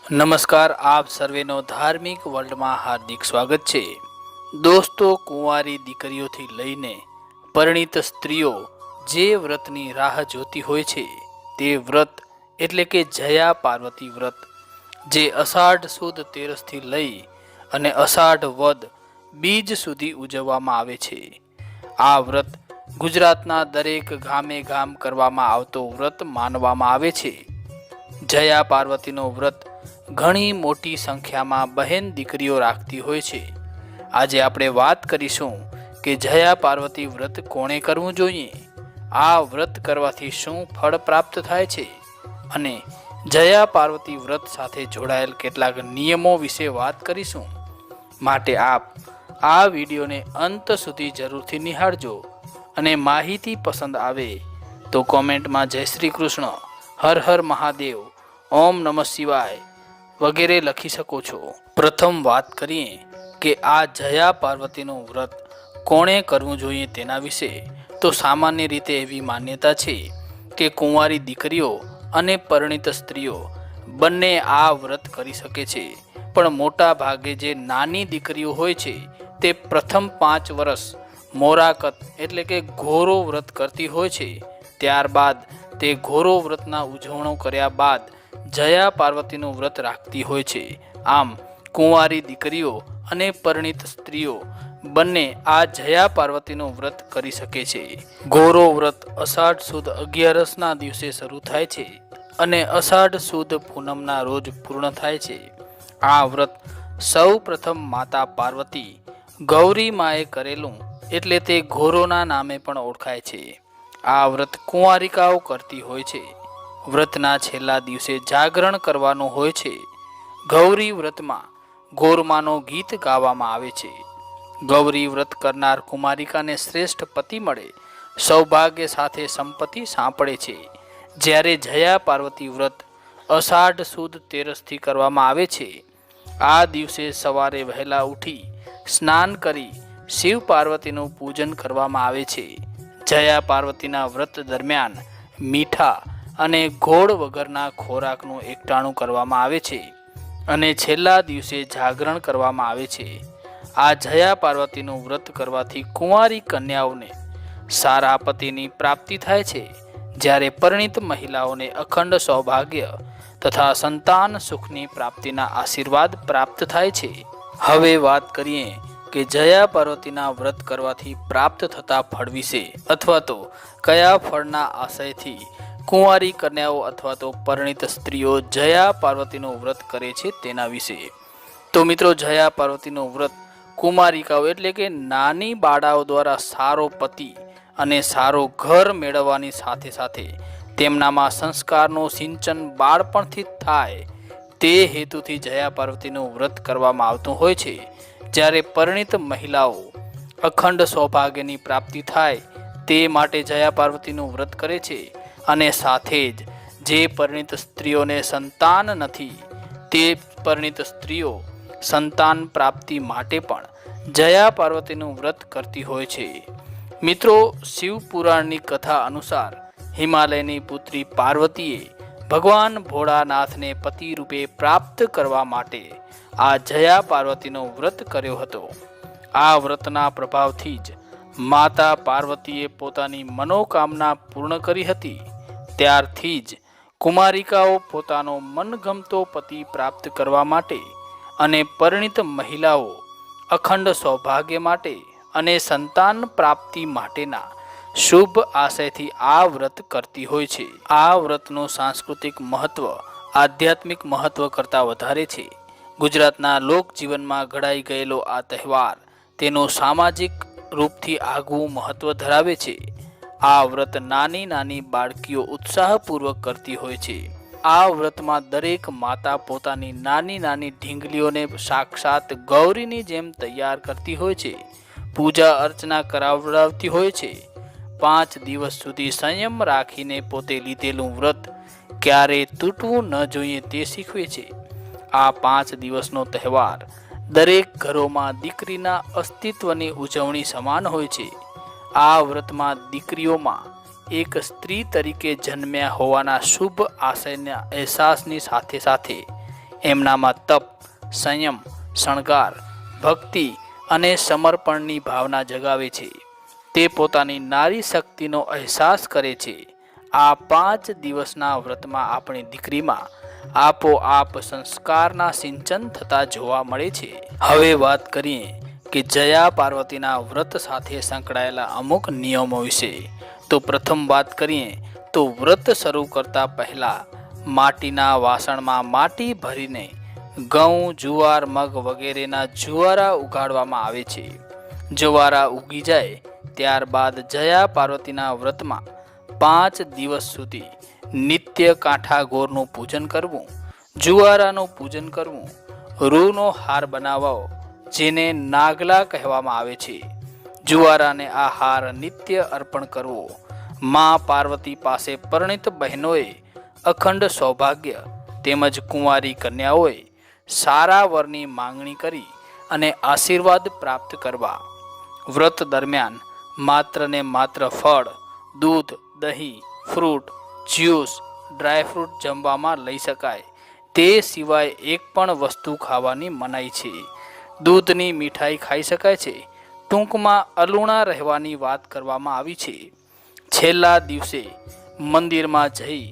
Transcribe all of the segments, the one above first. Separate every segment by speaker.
Speaker 1: નમસ્કાર, આપ સર્વેનો ધાર્મિક વર્લ્ડમાં હાર્દિક સ્વાગત છે। દોસ્તો, કુંવારી દીકરીઓથી લઈને પરિણીત સ્ત્રીઓ જે વ્રતની રાહ જોતી હોય છે તે વ્રત એટલે કે જયા પાર્વતી વ્રત, જે અષાઢ સુદ તેરસથી લઈ અને અષાઢ વદ બીજ સુધી ઉજવવામાં આવે છે। આ વ્રત ગુજરાતના દરેક ગામે ગામ કરવામાં આવતો વ્રત માનવામાં આવે છે। જયા પાર્વતીનો વ્રત ઘણી મોટી સંખ્યામાં બહેન દીકરીઓ રાખતી હોય છે। આજે આપણે વાત કરીશું કે જયા પાર્વતી વ્રત કોણે કરવું જોઈએ, આ વ્રત કરવાથી શું ફળ પ્રાપ્ત થાય છે અને જયા પાર્વતી વ્રત સાથે જોડાયેલ કેટલાક નિયમો વિશે વાત કરીશું। માટે આપ આ વિડીયોને અંત સુધી જરૂરથી નિહાળજો અને માહિતી પસંદ આવે તો કોમેન્ટમાં જય શ્રી કૃષ્ણ, હર હર મહાદેવ, ઓમ નમઃ શિવાય વગેરે લખી શકો છો। પ્રથમ વાત કરીએ કે આ જયા પાર્વતીનું વ્રત કોણે કરવું જોઈએ તેના વિશે, તો સામાન્ય રીતે એવી માન્યતા છે કે કુંવારી દીકરીઓ અને પરિણીત સ્ત્રીઓ બંને આ વ્રત કરી શકે છે, પણ મોટા ભાગે જે નાની દીકરીઓ હોય છે તે પ્રથમ 5 વર્ષ મોરાકત એટલે કે ઘોરો વ્રત કરતી હોય છે। ત્યારબાદ તે ઘોરો વ્રતના ઉજવણો કર્યા બાદ જયા પાર્વતીનું વ્રત રાખતી હોય છે। આમ કુંવારી દીકરીઓ અને પરિણીત સ્ત્રીઓ બંને આ જયા પાર્વતીનું વ્રત કરી શકે છે। ઘોરો વ્રત અષાઢ સુદ 11ના દિવસે શરૂ થાય છે અને અષાઢ સુદ પૂનમના રોજ પૂર્ણ થાય છે। આ વ્રત સૌ પ્રથમ માતા પાર્વતી ગૌરી માએ કરેલું એટલે તે ઘોરોના નામે પણ ઓળખાય છે। આ વ્રત કુંવારિકાઓ કરતી હોય છે। વ્રતના છેલ્લા દિવસે જાગરણ કરવાનું હોય છે। ગૌરી વ્રતમાં ગોરમાનો ગીત ગાવામાં આવે છે। ગૌરી વ્રત કરનાર કુમારિકાને શ્રેષ્ઠ પતિ મળે, સૌભાગ્ય સાથે સંપત્તિ સાંપડે છે। જ્યારે જયા પાર્વતી વ્રત અષાઢ સુદ તેરસથી કરવામાં આવે છે। આ દિવસે સવારે વહેલા ઉઠી સ્નાન કરી શિવ પાર્વતીનું પૂજન કરવામાં આવે છે। જયા પાર્વતીના વ્રત દરમિયાન મીઠા અને ગોળ વગરના ખોરાકનું એકટાણું કરવામાં આવે છે અને છેલ્લા દિવસે જાગરણ કરવામાં આવે છે। આ જયા પાર્વતીનું વ્રત કરવાથી કુંવારી કન્યાઓને સારા પતિની પ્રાપ્તિ થાય છે, જ્યારે પરિણીત મહિલાઓને અખંડ સૌભાગ્ય તથા સંતાન સુખની પ્રાપ્તિના આશીર્વાદ પ્રાપ્ત થાય છે। હવે વાત કરીએ કે જયા પાર્વતીના વ્રત કરવાથી પ્રાપ્ત થતા ફળ વિશે, અથવા તો કયા ફળના આશયથી કુંવારી કન્યાઓ અથવા તો પરિણીત સ્ત્રીઓ જયા પાર્વતીનું વ્રત કરે છે તેના વિશે। તો મિત્રો, જયા પાર્વતીનું વ્રત કુમારિકાઓ એટલે કે નાની બાળાઓ દ્વારા સારો પતિ અને સારો ઘર મેળવવાની સાથે સાથે તેમનામાં સંસ્કારનું સિંચન બાળપણથી થાય તે હેતુથી જયા પાર્વતીનું વ્રત કરવામાં આવતું હોય છે। જ્યારે પરિણીત મહિલાઓ અખંડ સૌભાગ્યની પ્રાપ્તિ થાય તે માટે જયા પાર્વતીનું વ્રત કરે છે, અને સાથે જ જે પરિણીત સ્ત્રીઓને સંતાન નથી તે પરિણીત સ્ત્રીઓ સંતાન પ્રાપ્તિ માટે પણ જયા પાર્વતીનું વ્રત કરતી હોય છે। મિત્રો, શિવ પુરાણની કથા અનુસાર હિમાલયની પુત્રી પાર્વતીએ ભગવાન ભોળાનાથને પતિ રૂપે પ્રાપ્ત કરવા માટે આ જયા પાર્વતીનો વ્રત કર્યો હતો। આ વ્રતના પ્રભાવથી જ માતા પાર્વતીએ પોતાની મનોકામના પૂર્ણ કરી હતી। ત્યારથી જ કુમારિકાઓ પોતાનો મનગમતો પતિ પ્રાપ્ત કરવા માટે અને પરિણીત મહિલાઓ અખંડ સૌભાગ્ય માટે અને સંતાન પ્રાપ્તિ માટેના શુભ આશયથી આ વ્રત કરતી હોય છે। આ વ્રતનું સાંસ્કૃતિક મહત્વ આધ્યાત્મિક મહત્વ કરતાં વધારે છે। ગુજરાતના લોકજીવનમાં ઘડાઈ ગયેલો આ તહેવાર તેનું સામાજિક રૂપથી આગવું મહત્વ ધરાવે છે। આ વ્રત નાની નાની બાળકીઓ ઉત્સાહપૂર્વક કરતી હોય છે। આ વ્રતમાં દરેક માતા પોતાની નાની નાની ઢીંગલીઓને સાક્ષાત ગૌરીની જેમ તૈયાર કરતી હોય છે, પૂજા અર્ચના કરાવડાવતી હોય છે। 5 દિવસ સુધી સંયમ રાખીને પોતે લીધેલું વ્રત ક્યારે તૂટવું ન જોઈએ તે શીખવે છે। આ 5 દિવસનો તહેવાર દરેક ઘરોમાં દીકરીના અસ્તિત્વની ઉજવણી સમાન હોય છે। આ વ્રતમાં દીકરીઓમાં એક સ્ત્રી તરીકે જન્મ્યા હોવાના શુભ આશયના અહેસાસની સાથે સાથે એમનામાં તપ, સંયમ, શણગાર, ભક્તિ અને સમર્પણની ભાવના જગાવે છે. તે પોતાની નારી શક્તિનો અહેસાસ કરે છે. આ 5 દિવસના વ્રતમાં આપણી દીકરીમાં આપોઆપ સંસ્કારના સિંચન થતા જોવા મળે છે. હવે વાત કરીએ કે જયા પાર્વતીના વ્રત સાથે સંકળાયેલા અમુક નિયમો વિશે. તો પ્રથમ વાત કરીએ તો વ્રત શરૂ કરતા પહેલા માટીના વાસણમાં માટી ભરીને ઘઉં, જુવાર, મગ વગેરેના જુવારા ઉગાડવામાં આવે છે. જુવારા ઉગી જાય ત્યારબાદ જયા પાર્વતીના વ્રતમાં 5 દિવસ સુધી નિત્ય કાંઠા ગોરનું પૂજન કરવું, જુવારાનું પૂજન કરવું, રૂનો હાર બનાવવો જેને નાગલા કહેવામાં આવે છે. જુવારાને આ હાર નિત્ય અર્પણ કરવો. માં પાર્વતી પાસે પરિણીત બહેનોએ અખંડ સૌભાગ્ય તેમજ કુંવારી કન્યાઓએ સારા વરની માંગણી કરી અને આશીર્વાદ પ્રાપ્ત કરવા. વ્રત દરમિયાન માત્ર ને માત્ર ફળ, દૂધ, દહીં, ફ્રૂટ, જ્યુસ, ડ્રાયફ્રૂટ જમવામાં લઈ શકાય. તે સિવાય એક પણ વસ્તુ ખાવાની મનાઈ છે. દૂધની મીઠાઈ ખાઈ શકાય છે. ટૂંકમાં અલુણા રહેવાની વાત કરવામાં આવી છે. છેલ્લા દિવસે મંદિરમાં જઈ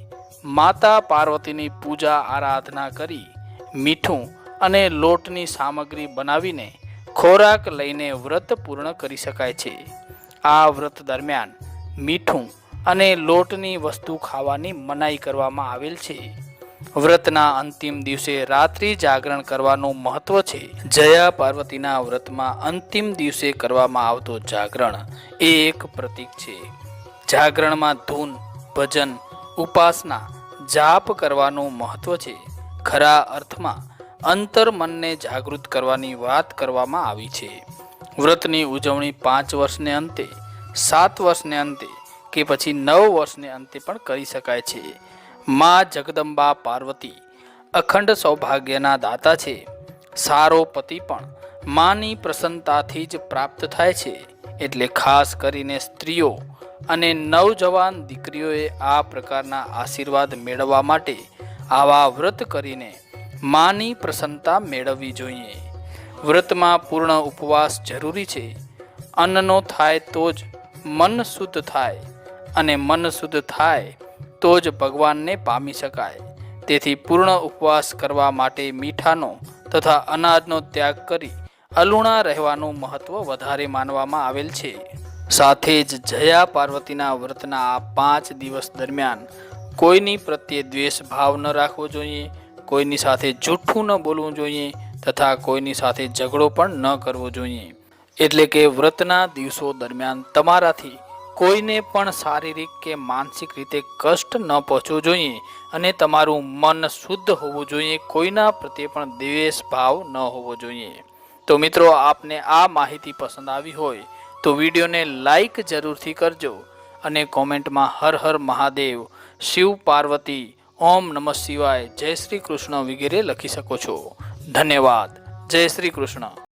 Speaker 1: માતા પાર્વતીની પૂજા આરાધના કરી મીઠું અને લોટની સામગ્રી બનાવીને ખોરાક લઈને વ્રત પૂર્ણ કરી શકાય છે. આ વ્રત દરમિયાન મીઠું અને લોટની વસ્તુ ખાવાની મનાઈ કરવામાં આવેલ છે. વ્રતના અંતિમ દિવસે રાત્રિ જાગરણ કરવાનું મહત્વ છે. જયા પાર્વતીના વ્રતમાં અંતિમ દિવસે કરવામાં આવતો જાગરણ એ એક પ્રતીક છે. જાગરણમાં ધૂન, ભજન, ઉપાસના, જાપ કરવાનું મહત્વ છે. ખરા અર્થમાં અંતર મનને જાગૃત કરવાની વાત કરવામાં આવી છે. વ્રતની ઉજવણી 5 વર્ષને અંતે, 7 વર્ષને અંતે કે પછી 9 વર્ષને અંતે પણ કરી શકાય છે. માં જગદંબા પાર્વતી અખંડ સૌભાગ્યના દાતા છે. સારો પતિ પણ માની પ્રસન્નતાથી જ પ્રાપ્ત થાય છે. એટલે ખાસ કરીને સ્ત્રીઓ અને નવજવાન દીકરીઓએ આ પ્રકારના આશીર્વાદ મેળવવા માટે આવા વ્રત કરીને માની પ્રસન્નતા મેળવવી જોઈએ. વ્રતમાં પૂર્ણ ઉપવાસ જરૂરી છે. અન્નનો થાય તો જ મન શુદ્ધ થાય અને મન શુદ્ધ થાય તો જ ભગવાનને પામી શકાય. તેથી પૂર્ણ ઉપવાસ કરવા માટે મીઠાનો તથા અનાજનો ત્યાગ કરી અલુણા રહેવાનું મહત્વ વધારે માનવામાં આવેલ છે. સાથે જ જયા પાર્વતીના વ્રતના આ 5 દિવસ દરમિયાન કોઈની પ્રત્યે દ્વેષ ભાવ ન રાખવો જોઈએ, કોઈની સાથે જૂઠું ન બોલવું જોઈએ તથા કોઈની સાથે ઝઘડો પણ ન કરવો જોઈએ. એટલે કે વ્રતના દિવસો દરમિયાન તમારાથી કોઈને પણ શારીરિક કે માનસિક રીતે કષ્ટ ન પહોંચવો જોઈએ અને તમારું મન શુદ્ધ હોવું જોઈએ. કોઈના પ્રત્યે પણ દ્વેષ ભાવ ન હોવો જોઈએ. તો મિત્રો, આપને આ માહિતી પસંદ આવી હોય તો વિડીયોને લાઈક જરૂરથી કરજો અને કોમેન્ટમાં હર હર મહાદેવ, શિવ પાર્વતી, ઓમ નમઃ શિવાય, જય શ્રી કૃષ્ણ વગેરે લખી શકો છો. ધન્યવાદ. જય શ્રી કૃષ્ણ.